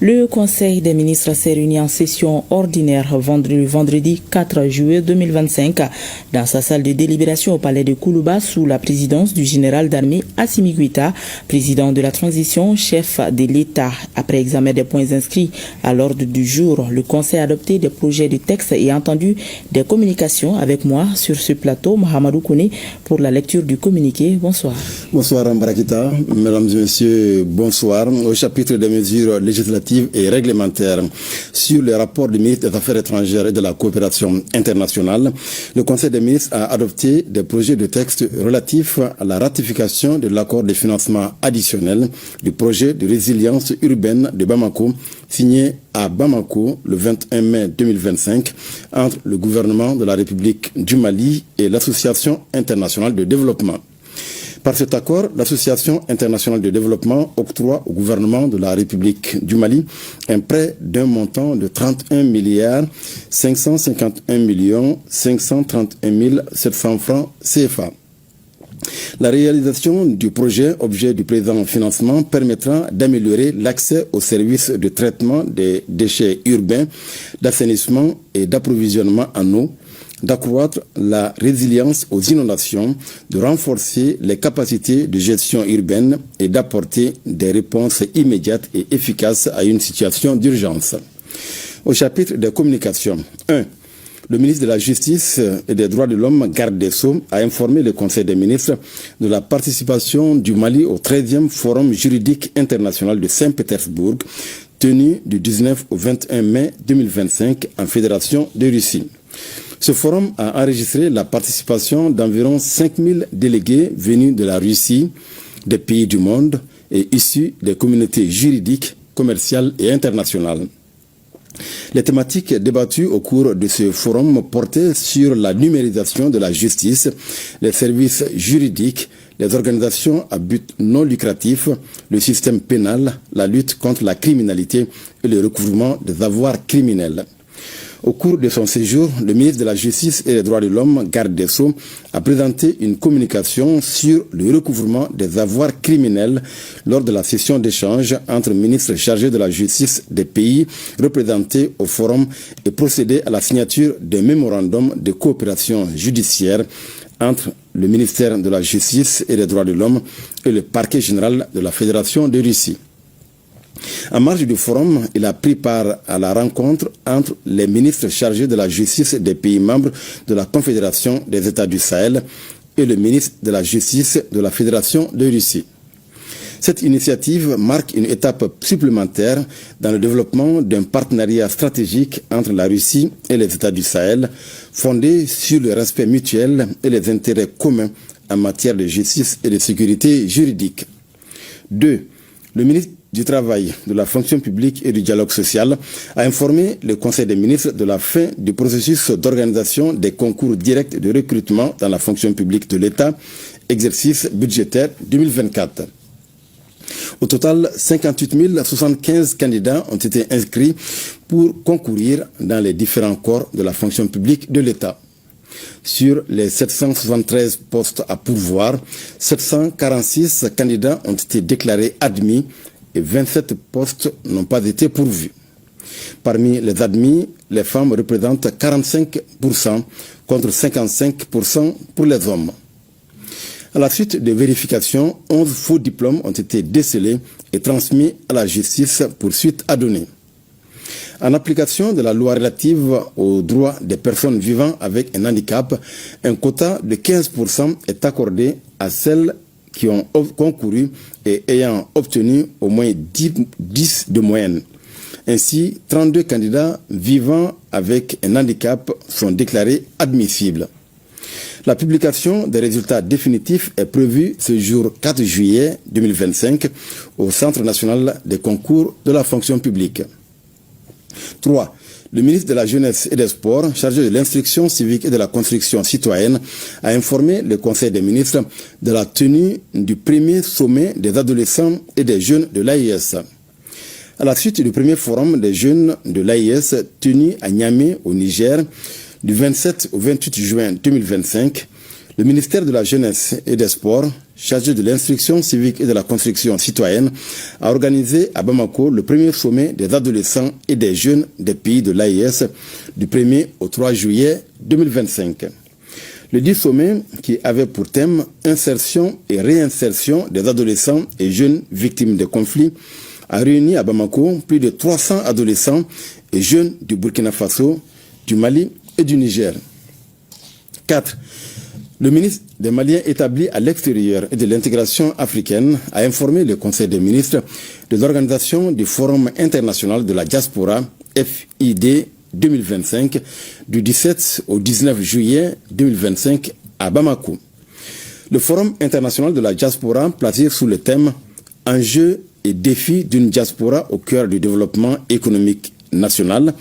Le Conseil des ministres s'est réuni en session ordinaire vendredi 4 juillet 2025 dans sa salle de délibération au palais de Koulouba sous la présidence du général d'armée Assimi Goïta, président de la transition, chef de l'État. Après examen des points inscrits à l'ordre du jour, le Conseil a adopté des projets de texte et entendu des communications. Avec moi sur ce plateau, Mohamedou Kone, pour la lecture du communiqué. Bonsoir. Bonsoir Mbarakita, mesdames et messieurs, bonsoir. Au chapitre des mesures législatives et réglementaires sur le rapport du ministre des Affaires étrangères et de la coopération internationale, le Conseil des ministres a adopté des projets de texte relatifs à la ratification de l'accord de financement additionnel du projet de résilience urbaine de Bamako, signé à Bamako le 21 mai 2025 entre le gouvernement de la République du Mali et l'Association internationale de développement. Par cet accord, l'Association internationale de développement octroie au gouvernement de la République du Mali un prêt d'un montant de 31 milliards 551 millions 531 700 francs CFA. La réalisation du projet, objet du présent financement, permettra d'améliorer l'accès aux services de traitement des déchets urbains, d'assainissement et d'approvisionnement en eau, d'accroître la résilience aux inondations, de renforcer les capacités de gestion urbaine et d'apporter des réponses immédiates et efficaces à une situation d'urgence. Au chapitre des communications, 1. Le ministre de la Justice et des Droits de l'Homme, garde des Sceaux, a informé le Conseil des ministres de la participation du Mali au 13e Forum juridique international de Saint-Pétersbourg, tenu du 19 au 21 mai 2025 en Fédération de Russie. Ce forum a enregistré la participation d'environ 5000 délégués venus de la Russie, des pays du monde et issus des communautés juridiques, commerciales et internationales. Les thématiques débattues au cours de ce forum portaient sur la numérisation de la justice, les services juridiques, les organisations à but non lucratif, le système pénal, la lutte contre la criminalité et le recouvrement des avoirs criminels. Au cours de son séjour, le ministre de la Justice et des Droits de l'Homme, garde des Sceaux, a présenté une communication sur le recouvrement des avoirs criminels lors de la session d'échange entre ministres chargés de la justice des pays représentés au forum et procédé à la signature d'un mémorandum de coopération judiciaire entre le ministère de la Justice et des Droits de l'Homme et le parquet général de la Fédération de Russie. En marge du forum, il a pris part à la rencontre entre les ministres chargés de la justice des pays membres de la Confédération des États du Sahel et le ministre de la Justice de la Fédération de Russie. Cette initiative marque une étape supplémentaire dans le développement d'un partenariat stratégique entre la Russie et les États du Sahel, fondé sur le respect mutuel et les intérêts communs en matière de justice et de sécurité juridique. 2. Le ministre du Travail, de la fonction publique et du dialogue social a informé le Conseil des ministres de la fin du processus d'organisation des concours directs de recrutement dans la fonction publique de l'État, exercice budgétaire 2024. Au total, 58 075 candidats ont été inscrits pour concourir dans les différents corps de la fonction publique de l'État. Sur les 773 postes à pourvoir, 746 candidats ont été déclarés admis et 27 postes n'ont pas été pourvus. Parmi les admis, les femmes représentent 45% contre 55% pour les hommes. À la suite de vérifications, 11 faux diplômes ont été décelés et transmis à la justice pour suite à donner. En application de la loi relative aux droits des personnes vivant avec un handicap, un quota de 15% est accordé à celles qui ont concouru et ayant obtenu au moins 10 de moyenne. Ainsi, 32 candidats vivant avec un handicap sont déclarés admissibles. La publication des résultats définitifs est prévue ce jour 4 juillet 2025 au Centre national des concours de la fonction publique. 3. Le ministre de la Jeunesse et des Sports, chargé de l'instruction civique et de la construction citoyenne, a informé le Conseil des ministres de la tenue du premier sommet des adolescents et des jeunes de l'AIS. À la suite du premier forum des jeunes de l'AIS tenu à Niamey, au Niger, du 27 au 28 juin 2025, Le ministère de la Jeunesse et des Sports, chargé de l'instruction civique et de la construction citoyenne, a organisé à Bamako le premier sommet des adolescents et des jeunes des pays de l'AES du 1er au 3 juillet 2025. Le 10 sommet, qui avait pour thème insertion et réinsertion des adolescents et jeunes victimes de conflits, a réuni à Bamako plus de 300 adolescents et jeunes du Burkina Faso, du Mali et du Niger. 4. Le ministre des Maliens établi à l'extérieur et de l'intégration africaine a informé le Conseil des ministres de l'organisation du Forum international de la diaspora FID 2025 du 17 au 19 juillet 2025 à Bamako. Le Forum international de la diaspora, placé sous le thème « Enjeux et défis d'une diaspora au cœur du développement économique national »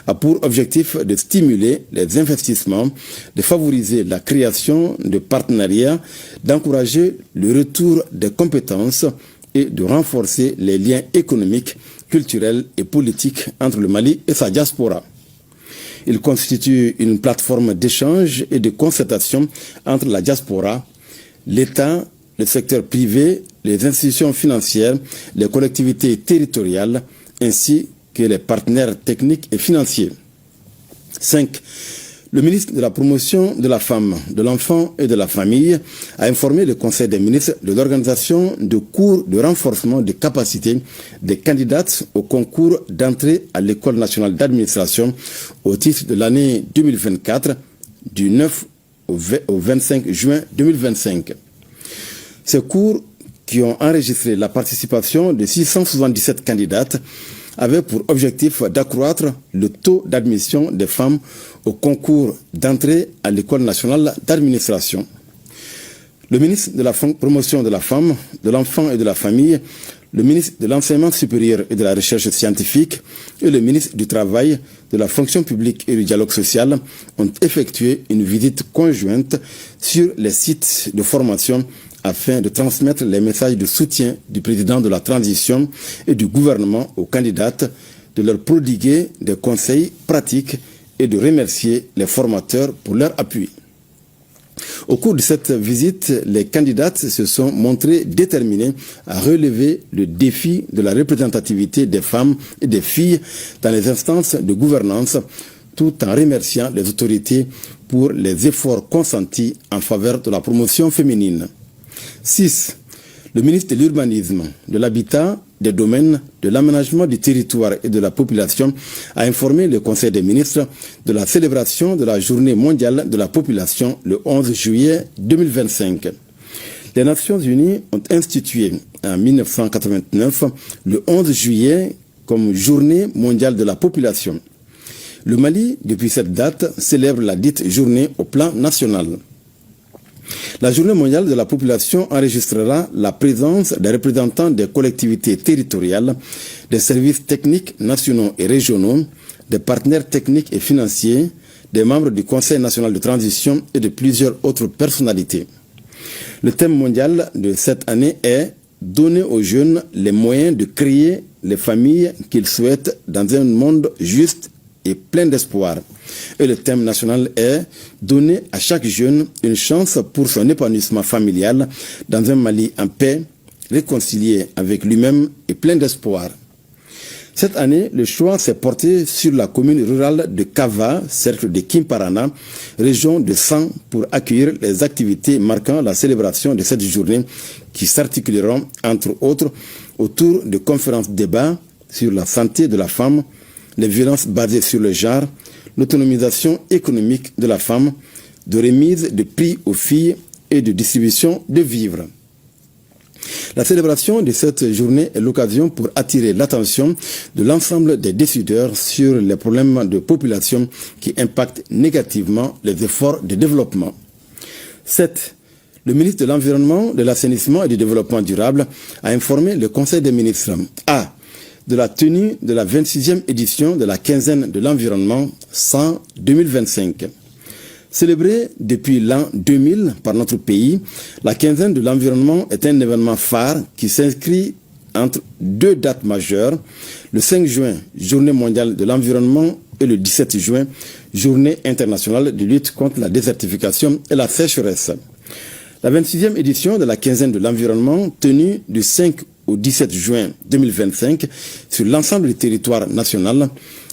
a pour objectif de stimuler les investissements, de favoriser la création de partenariats, d'encourager le retour des compétences et de renforcer les liens économiques, culturels et politiques entre le Mali et sa diaspora. Il constitue une plateforme d'échange et de concertation entre la diaspora, l'État, le secteur privé, les institutions financières, les collectivités territoriales, ainsi que les partenaires techniques et financiers. 5. Le ministre de la Promotion de la Femme, de l'Enfant et de la Famille a informé le Conseil des ministres de l'organisation de cours de renforcement des capacités des candidates au concours d'entrée à l'École nationale d'administration au titre de l'année 2024 du 9 au 25 juin 2025. Ces cours, qui ont enregistré la participation de 677 candidates, avait pour objectif d'accroître le taux d'admission des femmes au concours d'entrée à l'École nationale d'administration. Le ministre de la Promotion de la Femme, de l'Enfant et de la Famille, le ministre de l'Enseignement supérieur et de la Recherche scientifique et le ministre du Travail, de la Fonction publique et du Dialogue social ont effectué une visite conjointe sur les sites de formation afin de transmettre les messages de soutien du président de la transition et du gouvernement aux candidates, de leur prodiguer des conseils pratiques et de remercier les formateurs pour leur appui. Au cours de cette visite, les candidates se sont montrées déterminées à relever le défi de la représentativité des femmes et des filles dans les instances de gouvernance, tout en remerciant les autorités pour les efforts consentis en faveur de la promotion féminine. 6. Le ministre de l'Urbanisme, de l'Habitat, des Domaines, de l'Aménagement du territoire et de la population a informé le Conseil des ministres de la célébration de la Journée mondiale de la population le 11 juillet 2025. Les Nations Unies ont institué en 1989 le 11 juillet comme Journée mondiale de la population. Le Mali, depuis cette date, célèbre la dite journée au plan national. La Journée mondiale de la population enregistrera la présence des représentants des collectivités territoriales, des services techniques nationaux et régionaux, des partenaires techniques et financiers, des membres du Conseil national de transition et de plusieurs autres personnalités. Le thème mondial de cette année est « Donner aux jeunes les moyens de créer les familles qu'ils souhaitent dans un monde juste et plein d'espoir ». Et le thème national est « Donner à chaque jeune une chance pour son épanouissement familial dans un Mali en paix, réconcilié avec lui-même et plein d'espoir ». Cette année, le choix s'est porté sur la commune rurale de Kava, cercle de Kimparana, région de San, pour accueillir les activités marquant la célébration de cette journée qui s'articuleront, entre autres, autour de conférences-débats sur la santé de la femme, les violences basées sur le genre, l'autonomisation économique de la femme, de remise de prix aux filles et de distribution de vivres. La célébration de cette journée est l'occasion pour attirer l'attention de l'ensemble des décideurs sur les problèmes de population qui impactent négativement les efforts de développement. 7. Le ministre de l'Environnement, de l'Assainissement et du Développement durable a informé le Conseil des ministres A. De la tenue de la 26e édition de la quinzaine de l'environnement 100-2025. Célébrée depuis l'an 2000 par notre pays, la quinzaine de l'environnement est un événement phare qui s'inscrit entre deux dates majeures, le 5 juin, Journée mondiale de l'environnement, et le 17 juin, journée internationale de lutte contre la désertification et la sécheresse. La 26e édition de la quinzaine de l'environnement, tenue du 5 au 17 juin 2025 sur l'ensemble du territoire national,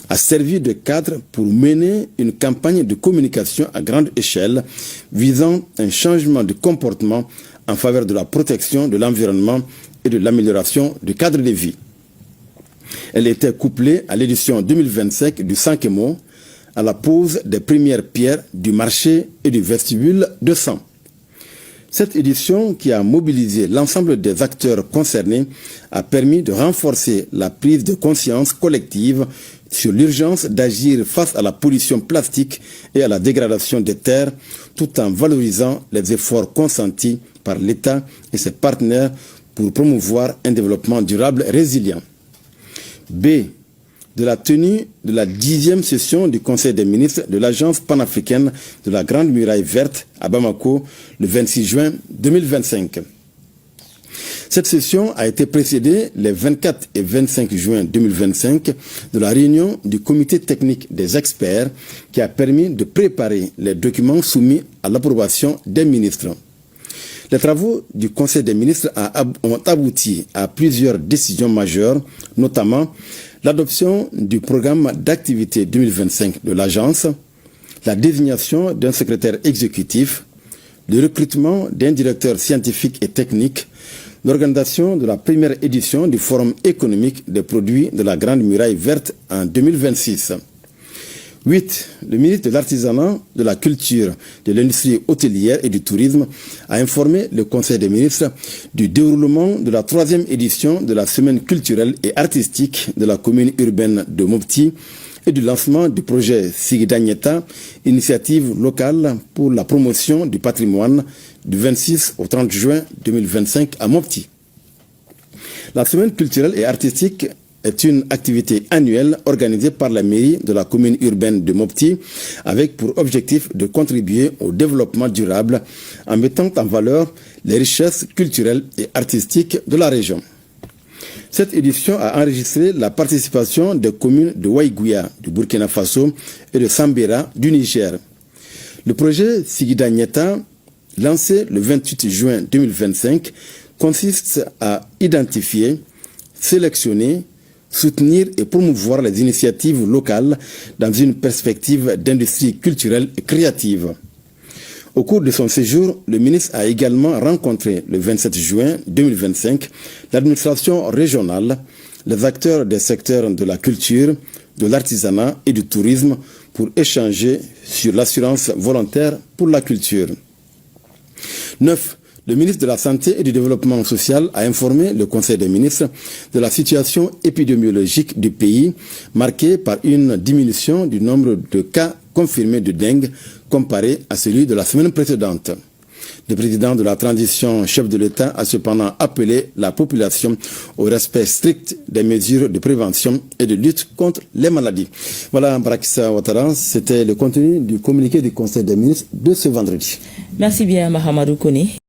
a servi de cadre pour mener une campagne de communication à grande échelle visant un changement de comportement en faveur de la protection de l'environnement et de l'amélioration du cadre de vie. Elle était couplée à l'édition 2025 du Sankemo, à la pose des premières pierres du marché et du vestibule de San. Cette édition, qui a mobilisé l'ensemble des acteurs concernés, a permis de renforcer la prise de conscience collective sur l'urgence d'agir face à la pollution plastique et à la dégradation des terres, tout en valorisant les efforts consentis par l'État et ses partenaires pour promouvoir un développement durable et résilient. B. De la tenue de la 10e session du Conseil des ministres de l'Agence panafricaine de la Grande Muraille Verte à Bamako le 26 juin 2025. Cette session a été précédée les 24 et 25 juin 2025 de la réunion du comité technique des experts qui a permis de préparer les documents soumis à l'approbation des ministres. Les travaux du Conseil des ministres ont abouti à plusieurs décisions majeures, notamment l'adoption du programme d'activité 2025 de l'agence, la désignation d'un secrétaire exécutif, le recrutement d'un directeur scientifique et technique, l'organisation de la première édition du Forum économique des produits de la Grande Muraille Verte en 2026. 8. Le ministre de l'Artisanat, de la Culture, de l'Industrie hôtelière et du Tourisme a informé le Conseil des ministres du déroulement de la 3e édition de la Semaine culturelle et artistique de la commune urbaine de Mopti et du lancement du projet Sigidanyeta, initiative locale pour la promotion du patrimoine du 26 au 30 juin 2025 à Mopti. La Semaine culturelle et artistique est une activité annuelle organisée par la mairie de la commune urbaine de Mopti avec pour objectif de contribuer au développement durable en mettant en valeur les richesses culturelles et artistiques de la région. Cette édition a enregistré la participation des communes de Waïgouya du Burkina Faso et de Sambera du Niger. Le projet Sigidanyeta, lancé le 28 juin 2025, consiste à identifier, sélectionner, soutenir et promouvoir les initiatives locales dans une perspective d'industrie culturelle et créative. Au cours de son séjour, le ministre a également rencontré le 27 juin 2025 l'administration régionale, les acteurs des secteurs de la culture, de l'artisanat et du tourisme pour échanger sur l'assurance volontaire pour la culture. 9. Le ministre de la Santé et du Développement social a informé le Conseil des ministres de la situation épidémiologique du pays, marquée par une diminution du nombre de cas confirmés de dengue comparé à celui de la semaine précédente. Le président de la transition, chef de l'État, a cependant appelé la population au respect strict des mesures de prévention et de lutte contre les maladies. Voilà, Barakissa Ouattara, c'était le contenu du communiqué du Conseil des ministres de ce vendredi. Merci bien, Mahamadou Kone.